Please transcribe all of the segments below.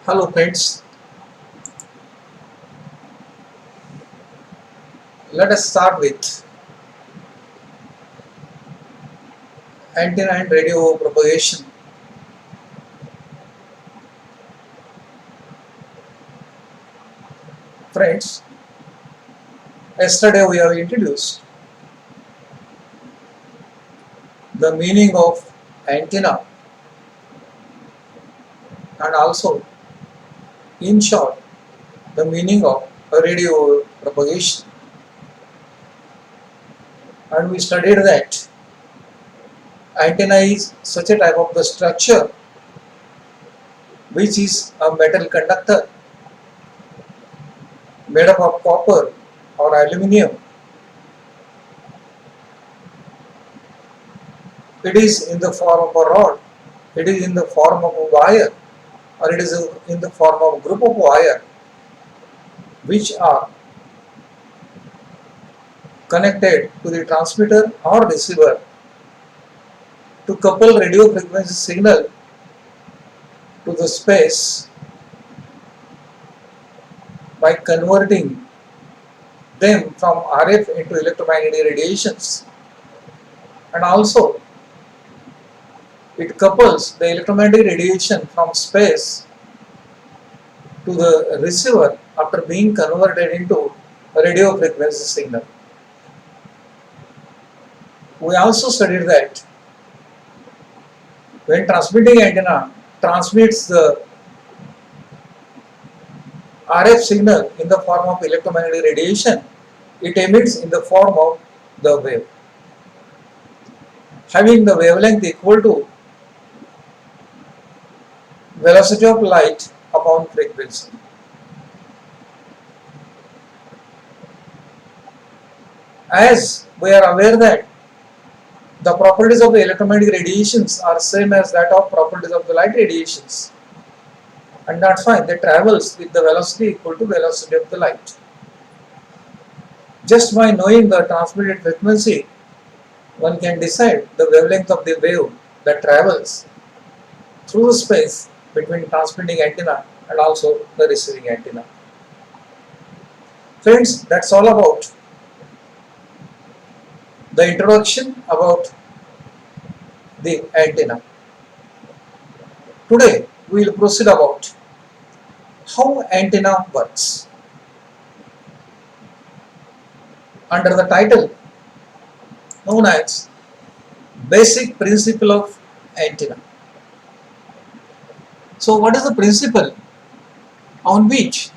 Hello friends, let us start with antenna and radio propagation. Friends, yesterday we have introduced the meaning of antenna and also in short the meaning of radio propagation, and we studied that antenna is such a type of the structure which is a metal conductor made up of copper or aluminium. It is in the form of a rod, it is in the form of a wire, or it is in the form of a group of wire which are connected to the transmitter or receiver to couple radio frequency signal to the space by converting them from RF into electromagnetic radiations, and also it couples the electromagnetic radiation from space to the receiver after being converted into a radio frequency signal. We also studied that when transmitting antenna transmits the RF signal in the form of electromagnetic radiation, it emits in the form of the wave, having the wavelength equal to velocity of light upon frequency. As we are aware that the properties of the electromagnetic radiations are same as that of properties of the light radiations, and that's why they travels with the velocity equal to velocity of the light. Just by knowing the transmitted frequency, one can decide the wavelength of the wave that travels through the space between transmitting antenna and also the receiving antenna. Friends, that's all about the introduction about the antenna. Today we will proceed about how antenna works under the title known as basic principle of antenna. So what is the principle on which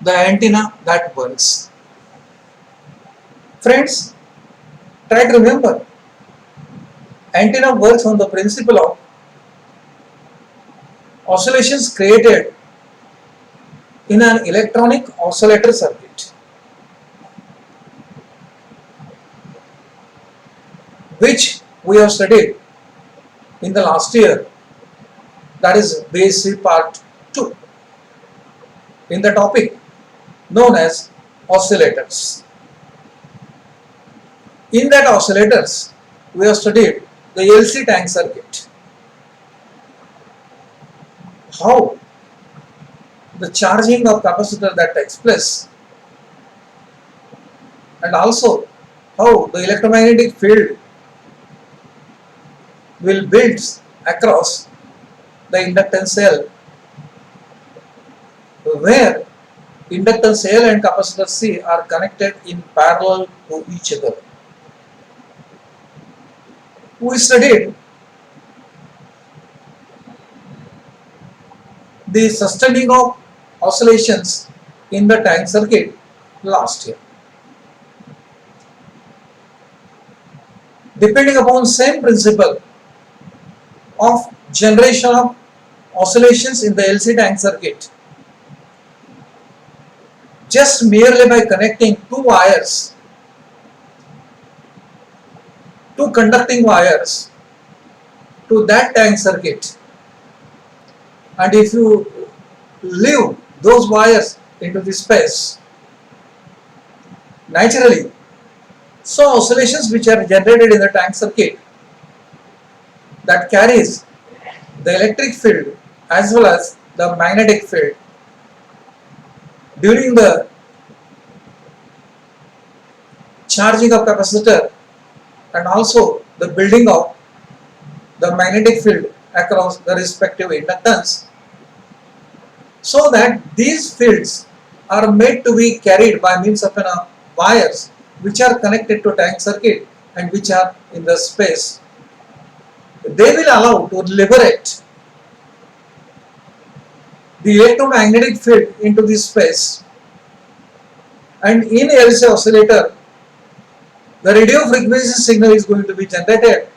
the antenna that works? Friends, try to remember, antenna works on the principle of oscillations created in an electronic oscillator circuit, which we have studied in the last year, that is BSc part 2, in the topic known as oscillators. In that oscillators, we have studied the LC tank circuit, how the charging of capacitor that takes place, and also how the electromagnetic field will build across the inductance cell, where inductance L and capacitor C are connected in parallel to each other. We studied the sustaining of oscillations in the tank circuit last year. Depending upon same principle of generation of oscillations in the LC tank circuit, just merely by connecting two conducting wires to that tank circuit, and if you leave those wires into the space, naturally, so oscillations which are generated in the tank circuit that carries the electric field as well as the magnetic field during the charging of capacitor and also the building of the magnetic field across the respective inductance, so that these fields are made to be carried by means of wires which are connected to tank circuit and which are in the space. They will allow to liberate the electromagnetic field into this space, and in LC oscillator the radio frequency signal is going to be generated,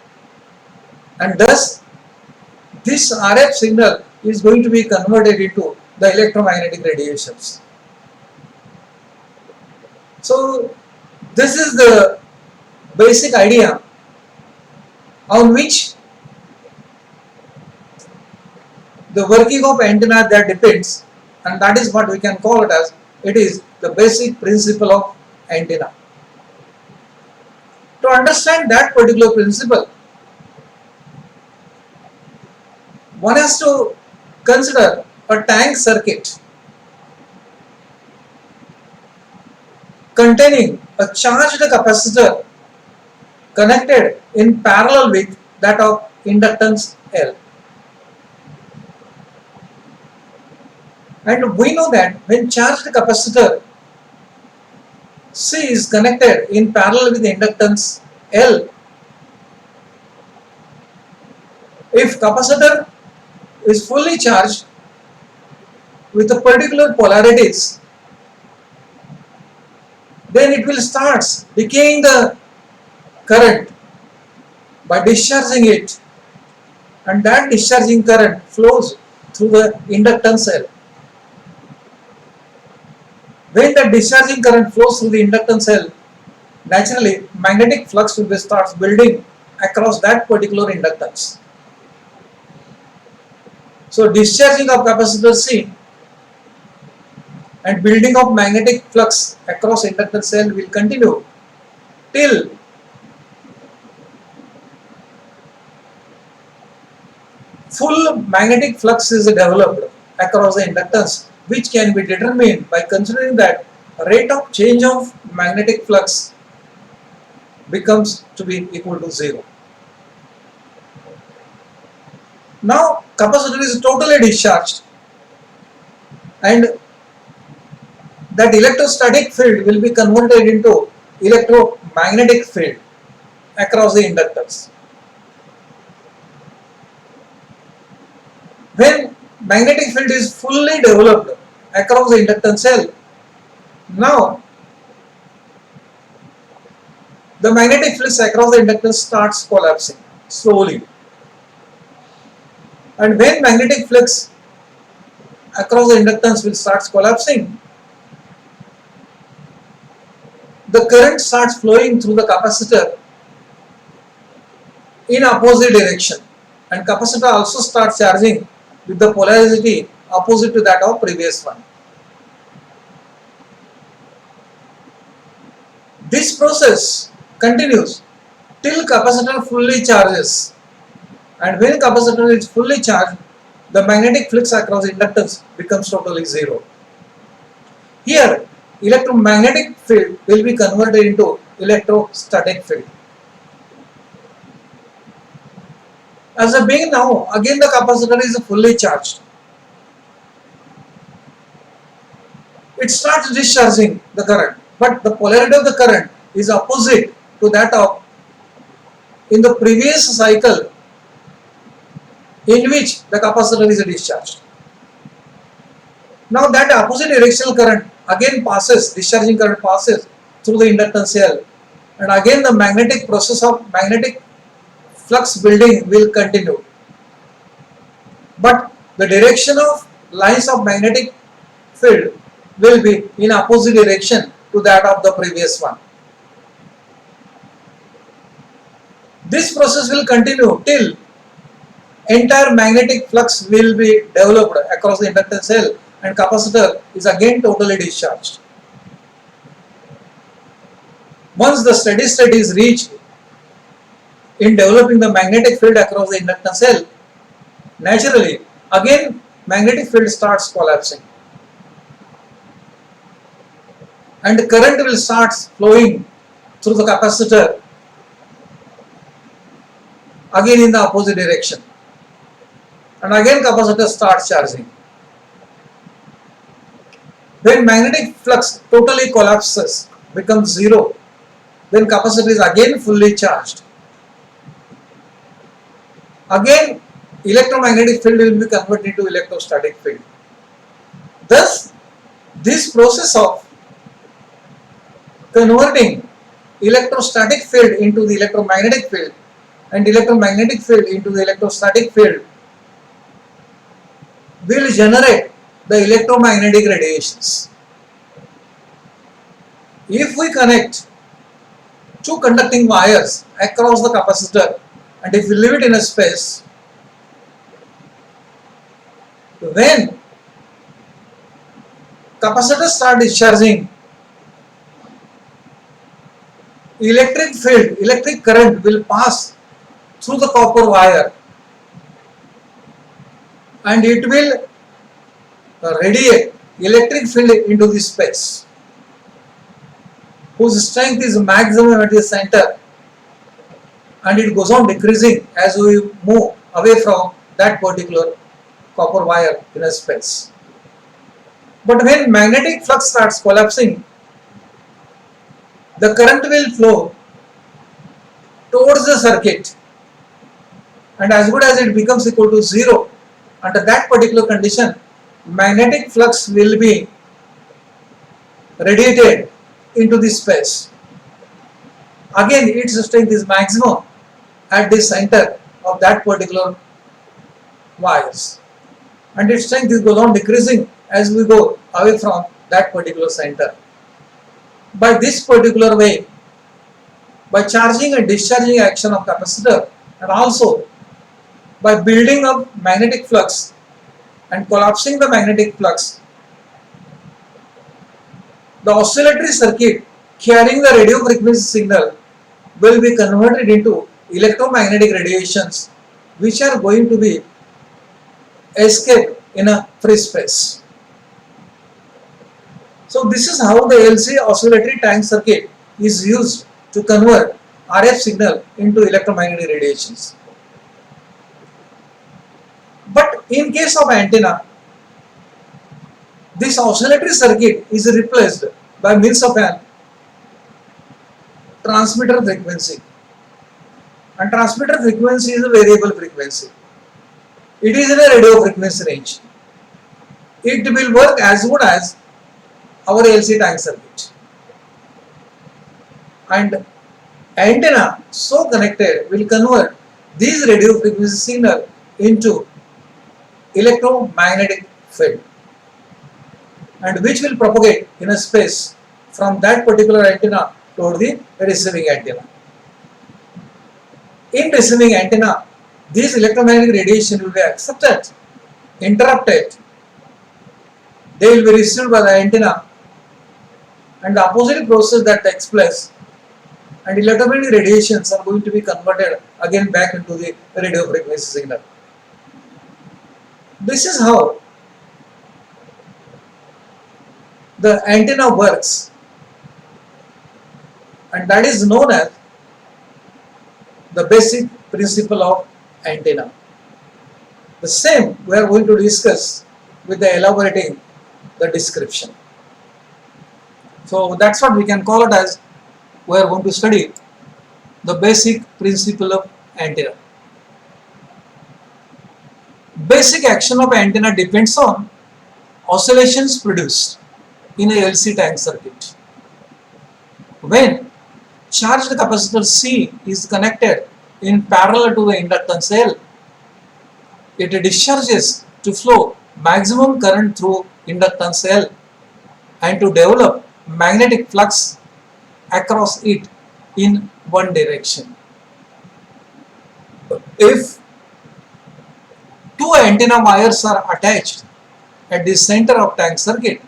and thus this RF signal is going to be converted into the electromagnetic radiations. So this is the basic idea on which the working of antenna that depends, and that is what we can call it as, it is the basic principle of antenna. To understand that particular principle, one has to consider a tank circuit containing a charged capacitor connected in parallel with that of inductance L. And we know that when charged capacitor C is connected in parallel with inductance L, if capacitor is fully charged with a particular polarities, then it will start decaying the current by discharging it, and that discharging current flows through the inductance L. When the discharging current flows through the inductance L, naturally magnetic flux will start building across that particular inductance. So discharging of capacitor C and building of magnetic flux across inductance L will continue till full magnetic flux is developed across the inductance, which can be determined by considering that rate of change of magnetic flux becomes to be equal to 0. Now capacitor is totally discharged, and that electrostatic field will be converted into electromagnetic field across the inductors. When magnetic field is fully developed across the inductance L, now the magnetic flux across the inductance starts collapsing slowly, and when magnetic flux across the inductance will start collapsing, the current starts flowing through the capacitor in opposite direction, and capacitor also starts charging with the polarity opposite to that of previous one. This process continues till capacitor fully charges, and when capacitor is fully charged, the magnetic flux across inductance becomes totally 0. Here electromagnetic field will be converted into electrostatic field. As a being now, again the capacitor is fully charged. It starts discharging the current, but the polarity of the current is opposite to that of in the previous cycle in which the capacitor is discharged. Now that opposite directional current again passes, discharging current passes through the inductance L, and again the magnetic process of magnetic flux building will continue, but the direction of lines of magnetic field will be in opposite direction to that of the previous one. This process will continue till entire magnetic flux will be developed across the inductance L, and capacitor is again totally discharged. Once the steady state is reached in developing the magnetic field across the inductance L, naturally again magnetic field starts collapsing and current will start flowing through the capacitor again in the opposite direction, and again capacitor starts charging. When magnetic flux totally collapses, becomes zero, then capacitor is again fully charged. Again electromagnetic field will be converted into electrostatic field. Thus, this process of converting electrostatic field into the electromagnetic field and electromagnetic field into the electrostatic field will generate the electromagnetic radiations. If we connect two conducting wires across the capacitor and if we leave it in a space, when capacitor start discharging, electric field, electric current will pass through the copper wire and it will radiate electric field into the space, whose strength is maximum at the center, and it goes on decreasing as we move away from that particular copper wire in a space. But when magnetic flux starts collapsing, the current will flow towards the circuit, and as good as it becomes equal to zero, under that particular condition, magnetic flux will be radiated into the space. Again, its strength is maximum at the center of that particular wires, and its strength goes on decreasing as we go away from that particular center. By this particular way, by charging and discharging action of capacitor and also by building up magnetic flux and collapsing the magnetic flux, the oscillatory circuit carrying the radio frequency signal will be converted into electromagnetic radiations which are going to be escaped in a free space. So this is how the LC oscillatory tank circuit is used to convert RF signal into electromagnetic radiations. But in case of antenna, this oscillatory circuit is replaced by means of an transmitter frequency, and transmitter frequency is a variable frequency. It is in a radio frequency range. It will work as good as our LC tank circuit, and antenna so connected will convert these radio frequency signal into electromagnetic field, and which will propagate in a space from that particular antenna toward the receiving antenna. In receiving antenna, these electromagnetic radiation will be accepted, interrupted, they will be received by the antenna, and the opposite process that takes place, and electromagnetic radiations are going to be converted again back into the radio frequency signal. This is how the antenna works, and that is known as the basic principle of antenna. The same we are going to discuss with the elaborating the description. So that's what we can call it as we are going to study the basic principle of antenna. Basic action of antenna depends on oscillations produced in a LC tank circuit. When charged capacitor C is connected in parallel to the inductance L, it discharges to flow maximum current through inductance L and to develop magnetic flux across it in one direction. If two antenna wires are attached at the center of tank circuit,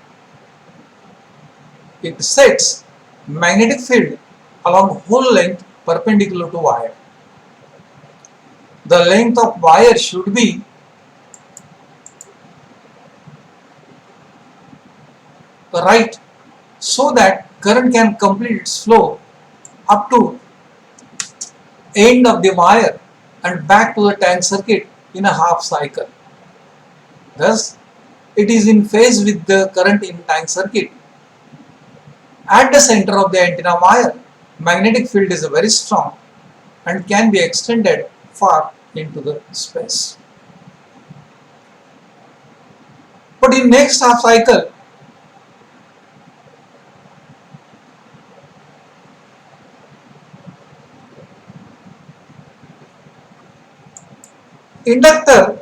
it sets magnetic field along whole length perpendicular to wire. The length of wire should be right, so that current can complete its flow up to end of the wire and back to the tank circuit in a half cycle. Thus, it is in phase with the current in tank circuit. At the center of the antenna wire, magnetic field is very strong and can be extended far into the space. But in next half cycle, inductor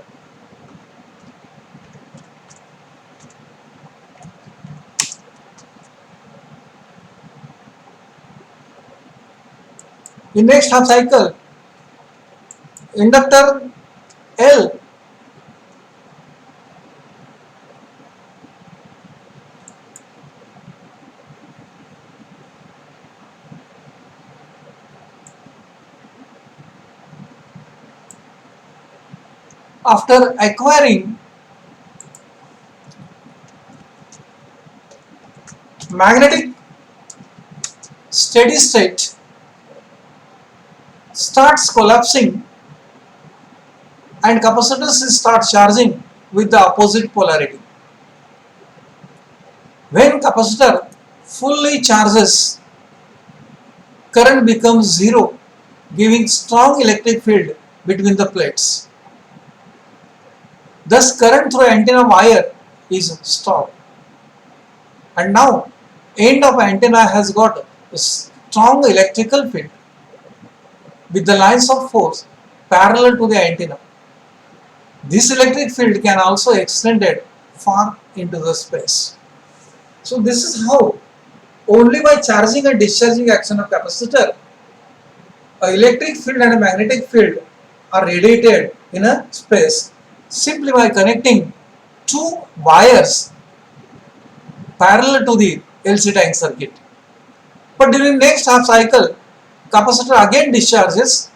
in next half cycle, inductor L after acquiring magnetic steady state starts collapsing and capacitors start charging with the opposite polarity. When capacitor fully charges, current becomes zero, giving strong electric field between the plates. Thus current through antenna wire is stopped. And now end of antenna has got a strong electrical field with the lines of force parallel to the antenna. This electric field can also extend it far into the space. So this is how only by charging and discharging action of capacitor, a electric field and a magnetic field are radiated in a space simply by connecting two wires parallel to the LC tank circuit. But during next half cycle, capacitor again discharges,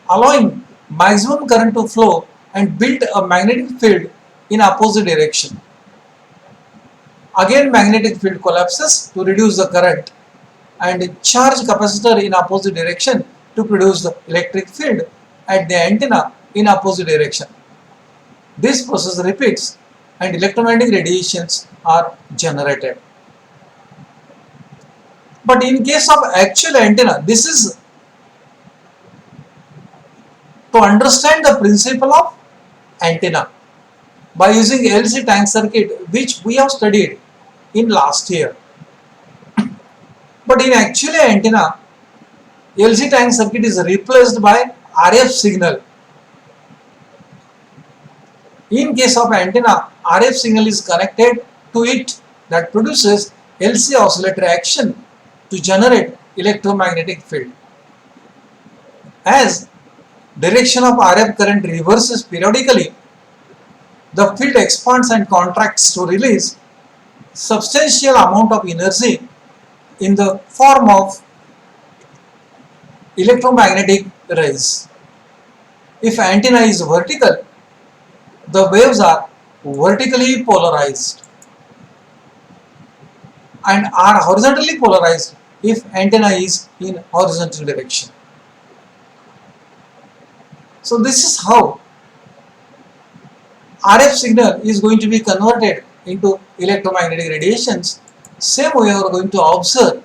allowing maximum current to flow and build a magnetic field in opposite direction. Again magnetic field collapses to reduce the current and charge capacitor in opposite direction to produce the electric field at the antenna in opposite direction. This process repeats and electromagnetic radiations are generated. But in case of actual antenna, this is to understand the principle of antenna by using LC tank circuit, which we have studied in last year. But in actual antenna, LC tank circuit is replaced by RF signal. In case of antenna, RF signal is connected to it that produces LC oscillator action to generate electromagnetic field. As direction of RF current reverses periodically, the field expands and contracts to release substantial amount of energy in the form of electromagnetic rays. If antenna is vertical, the waves are vertically polarized and are horizontally polarized if antenna is in horizontal direction. So this is how RF signal is going to be converted into electromagnetic radiations. Same we are going to observe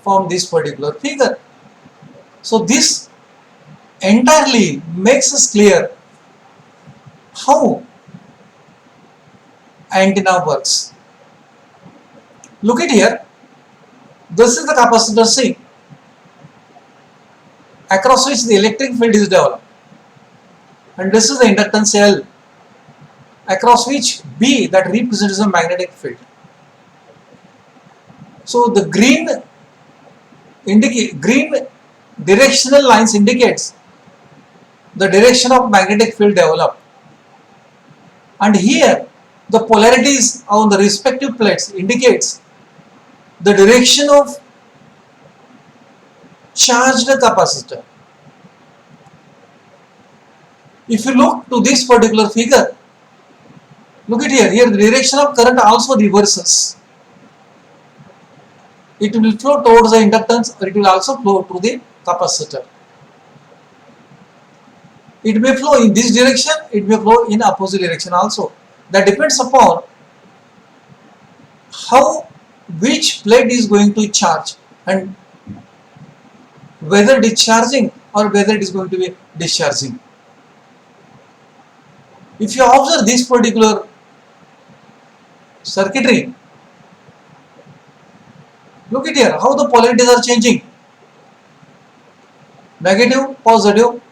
from this particular figure. So this entirely makes us clear how antenna works. Look at here, this is the capacitor C across which the electric field is developed, and this is the inductance L across which B that represents the magnetic field. So the green directional lines indicates the direction of magnetic field developed, and here the polarities on the respective plates indicates the direction of charged capacitor. If you look to this particular figure, look at here, the direction of current also reverses. it will flow towards the inductance, or it will also flow to the capacitor. It may flow in this direction, it may flow in opposite direction also. That depends upon how which plate is going to charge and whether discharging or whether it is going to be discharging. If you observe this particular circuitry, look at here how the polarities are changing. Negative, positive,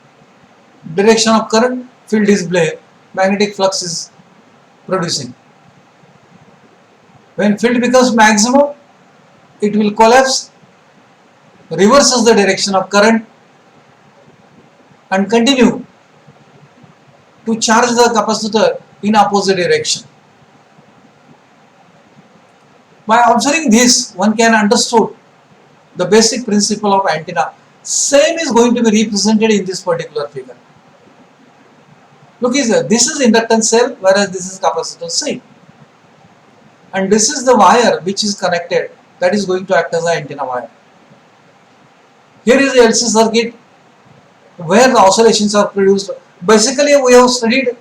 direction of current, field display, magnetic flux is producing. When field becomes maximum, it will collapse, reverses the direction of current and continue to charge the capacitor in opposite direction. By observing this, one can understand the basic principle of antenna. Same is going to be represented in this particular figure. Look here, this is inductance cell, whereas this is capacitor C. And this is the wire which is connected, that is going to act as an antenna wire. Here is the LC circuit where the oscillations are produced. Basically, we have studied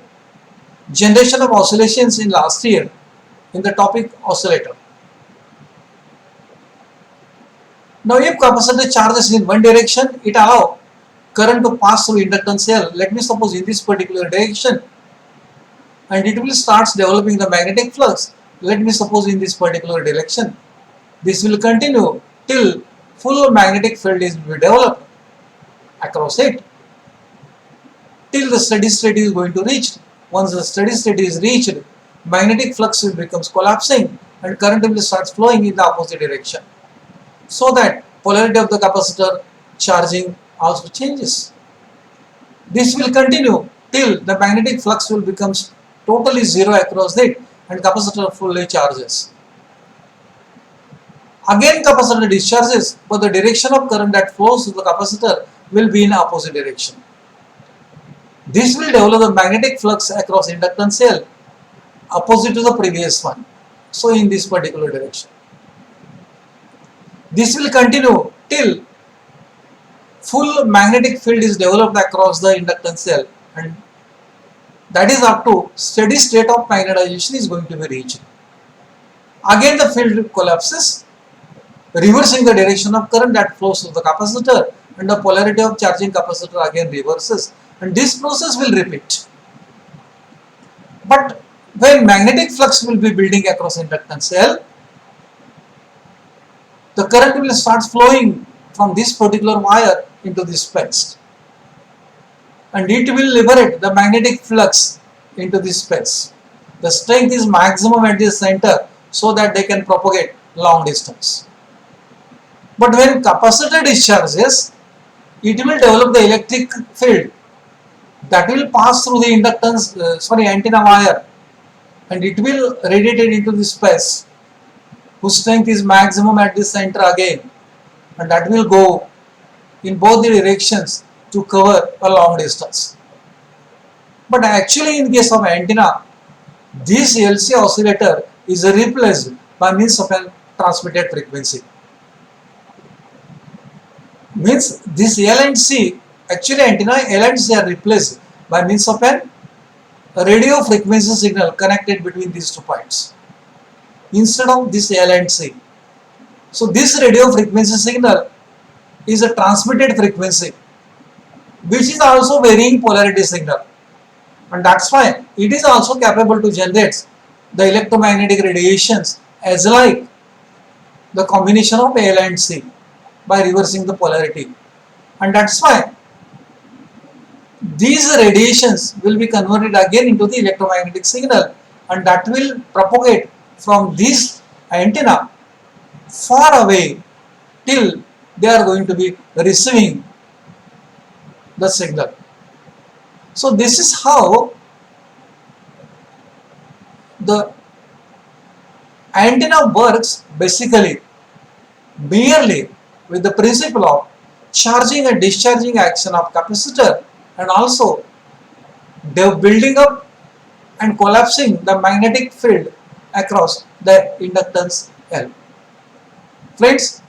generation of oscillations in last year in the topic oscillator. Now, if capacitor charges in one direction, it allows current to pass through inductance cell. Let me suppose in this particular direction, and it will start developing the magnetic flux. Let me suppose in this particular direction. This will continue till full magnetic field is developed across it, till the steady state is going to reach. Once the steady state is reached, magnetic flux will becomes collapsing and current will start flowing in the opposite direction. So that polarity of the capacitor charging also changes. This will continue till the magnetic flux will becomes totally zero across it and capacitor fully charges. Again capacitor discharges, but the direction of current that flows through the capacitor will be in opposite direction. This will develop the magnetic flux across inductance cell opposite to the previous one. So in this particular direction. This will continue till full magnetic field is developed across the inductance cell, and that is up to steady state of magnetization is going to be reached. Again the field collapses, reversing the direction of current that flows through the capacitor, and the polarity of charging capacitor again reverses, and this process will repeat. But when magnetic flux will be building across inductance cell, the current will start flowing from this particular wire into this space, and it will liberate the magnetic flux into this space. The strength is maximum at this center so that they can propagate long distance. But when capacitor discharges, it will develop the electric field that will pass through the inductance, antenna wire, and it will radiate it into this space whose strength is maximum at this center again, and that will go in both the directions to cover a long distance. But actually in case of antenna, this LC oscillator is replaced by means of a transmitted frequency. Means this L and C, actually antenna L and C are replaced by means of a radio frequency signal connected between these 2 points instead of this L and C. So this radio frequency signal is a transmitted frequency which is also varying polarity signal, and that's why it is also capable to generate the electromagnetic radiations as like the combination of L and C by reversing the polarity, and that's why these radiations will be converted again into the electromagnetic signal, and that will propagate from this antenna far away till they are going to be receiving the signal. So this is how the antenna works, basically merely with the principle of charging and discharging action of capacitor, and also the building up and collapsing the magnetic field across the inductance L. Friends,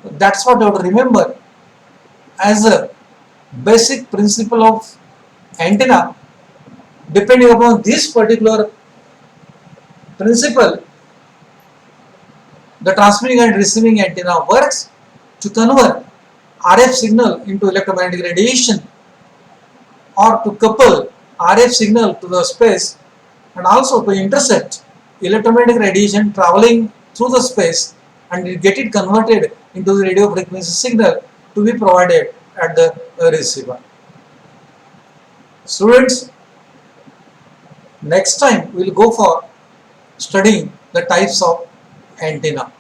that's what you have to remember as a basic principle of antenna. Depending upon this particular principle, the transmitting and receiving antenna works to convert RF signal into electromagnetic radiation, or to couple RF signal to the space, and also to intercept electromagnetic radiation traveling through the space and get it converted into the radio frequency signal to be provided at the receiver. Students, next time we will go for studying the types of antenna.